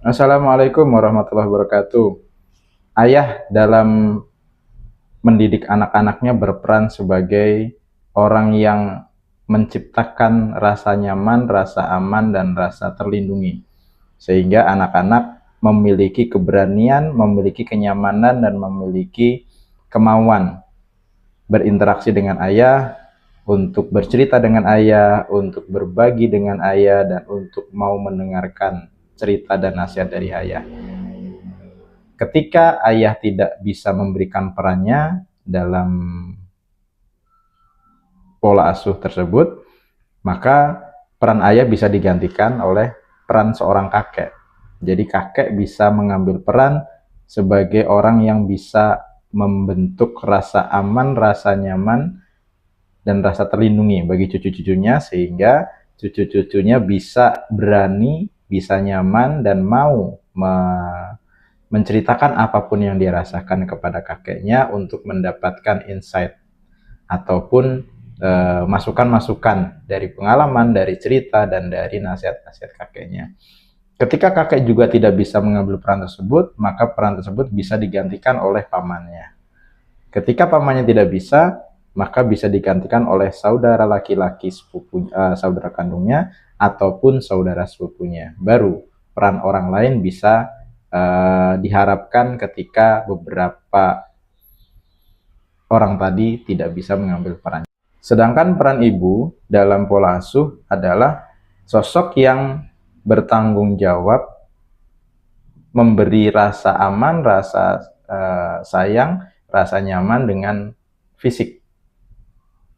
Assalamualaikum warahmatullahi wabarakatuh. Ayah dalam mendidik anak-anaknya berperan sebagai orang yang menciptakan rasa nyaman, rasa aman, dan rasa terlindungi. Sehingga anak-anak memiliki keberanian, memiliki kenyamanan, dan memiliki kemauan berinteraksi dengan ayah, untuk bercerita dengan ayah, untuk berbagi dengan ayah, dan untuk mau mendengarkan cerita dan nasihat dari ayah. Ketika ayah tidak bisa memberikan perannya dalam pola asuh tersebut, maka peran ayah bisa digantikan oleh peran seorang kakek. Jadi kakek bisa mengambil peran sebagai orang yang bisa membentuk rasa aman, rasa nyaman, dan rasa terlindungi bagi cucu-cucunya, sehingga cucu-cucunya bisa berani, bisa nyaman, dan mau menceritakan apapun yang dia rasakan kepada kakeknya untuk mendapatkan insight ataupun masukan-masukan dari pengalaman, dari cerita, dan dari nasihat-nasihat kakeknya. Ketika kakek juga tidak bisa mengambil peran tersebut, maka peran tersebut bisa digantikan oleh pamannya. Ketika pamannya tidak bisa, maka bisa digantikan oleh saudara laki-laki sepupu, saudara kandungnya, ataupun saudara sepupunya. Baru peran orang lain bisa diharapkan ketika beberapa orang tadi tidak bisa mengambil peran. Sedangkan peran ibu dalam pola asuh adalah sosok yang bertanggung jawab, memberi rasa aman, rasa sayang, rasa nyaman dengan fisik.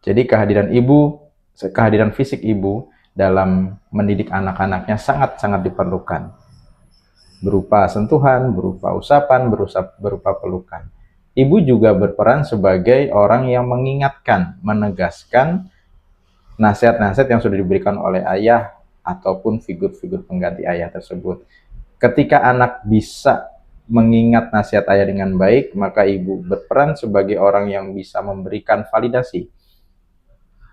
Jadi kehadiran fisik ibu dalam mendidik anak-anaknya sangat-sangat diperlukan. Berupa sentuhan, berupa usapan, berupa pelukan. Ibu juga berperan sebagai orang yang mengingatkan, menegaskan nasihat-nasihat yang sudah diberikan oleh ayah ataupun figur-figur pengganti ayah tersebut. Ketika anak bisa mengingat nasihat ayah dengan baik, maka ibu berperan sebagai orang yang bisa memberikan validasi.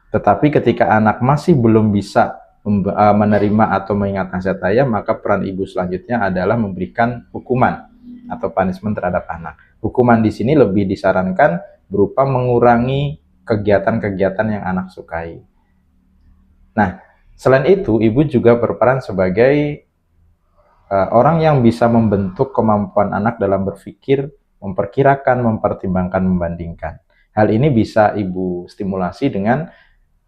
Tetapi ketika anak masih belum bisa menerima atau mengingat nasihat ayah, maka peran ibu selanjutnya adalah memberikan hukuman atau punishment terhadap anak. Hukuman di sini lebih disarankan berupa mengurangi kegiatan-kegiatan yang anak sukai. Nah, selain itu, ibu juga berperan sebagai orang yang bisa membentuk kemampuan anak dalam berpikir, memperkirakan, mempertimbangkan, membandingkan. Hal ini bisa ibu stimulasi dengan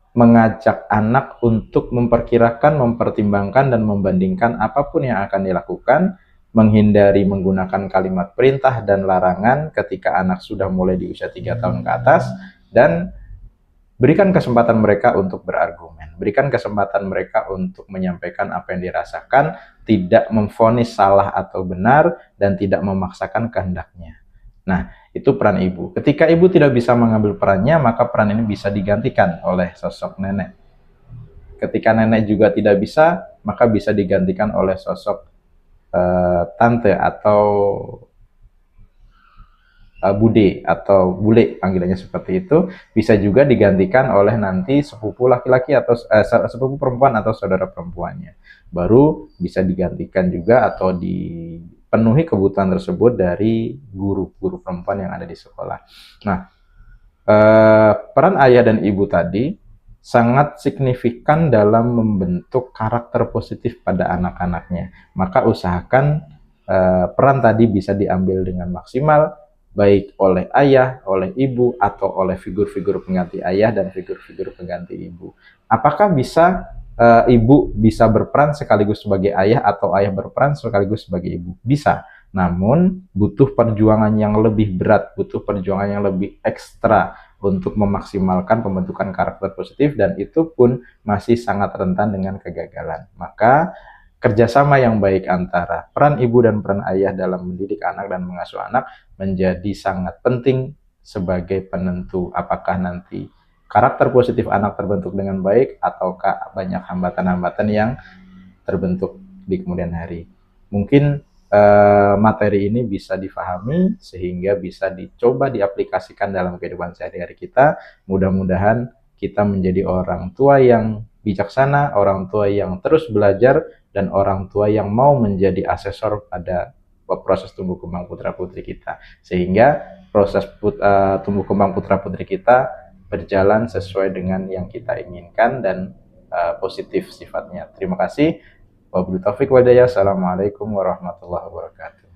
mengajak anak untuk memperkirakan, mempertimbangkan, dan membandingkan apapun yang akan dilakukan, menghindari menggunakan kalimat perintah dan larangan ketika anak sudah mulai di usia 3 tahun ke atas, dan berikan kesempatan mereka untuk berargumen, berikan kesempatan mereka untuk menyampaikan apa yang dirasakan, tidak memvonis salah atau benar, dan tidak memaksakan kehendaknya. Nah, itu peran ibu. Ketika ibu tidak bisa mengambil perannya, maka peran ini bisa digantikan oleh sosok nenek. Ketika nenek juga tidak bisa, maka bisa digantikan oleh sosok tante atau bude atau bule, panggilannya seperti itu. Bisa juga digantikan oleh nanti sepupu laki-laki atau sepupu perempuan atau saudara perempuannya. Baru bisa digantikan juga atau dipenuhi kebutuhan tersebut dari guru-guru perempuan yang ada di sekolah. Nah, peran ayah dan ibu tadi sangat signifikan dalam membentuk karakter positif pada anak-anaknya. Maka usahakan peran tadi bisa diambil dengan maksimal, baik oleh ayah, oleh ibu, atau oleh figur-figur pengganti ayah dan figur-figur pengganti ibu. Apakah bisa ibu bisa berperan sekaligus sebagai ayah atau ayah berperan sekaligus sebagai ibu? Bisa. Namun butuh perjuangan yang lebih berat, butuh perjuangan yang lebih ekstra untuk memaksimalkan pembentukan karakter positif, dan itu pun masih sangat rentan dengan kegagalan. Maka kerjasama yang baik antara peran ibu dan peran ayah dalam mendidik anak dan mengasuh anak menjadi sangat penting sebagai penentu apakah nanti karakter positif anak terbentuk dengan baik ataukah banyak hambatan-hambatan yang terbentuk di kemudian hari. Mungkin materi ini bisa difahami sehingga bisa dicoba diaplikasikan dalam kehidupan sehari-hari kita. Mudah-mudahan kita menjadi orang tua yang bijaksana, orang tua yang terus belajar dan orang tua yang mau menjadi asesor pada proses tumbuh kembang putra putri kita, sehingga proses tumbuh kembang putra putri kita berjalan sesuai dengan yang kita inginkan dan positif sifatnya. Terima kasih. Wabillahi taufiq walhidayah. Assalamualaikum warahmatullahi wabarakatuh.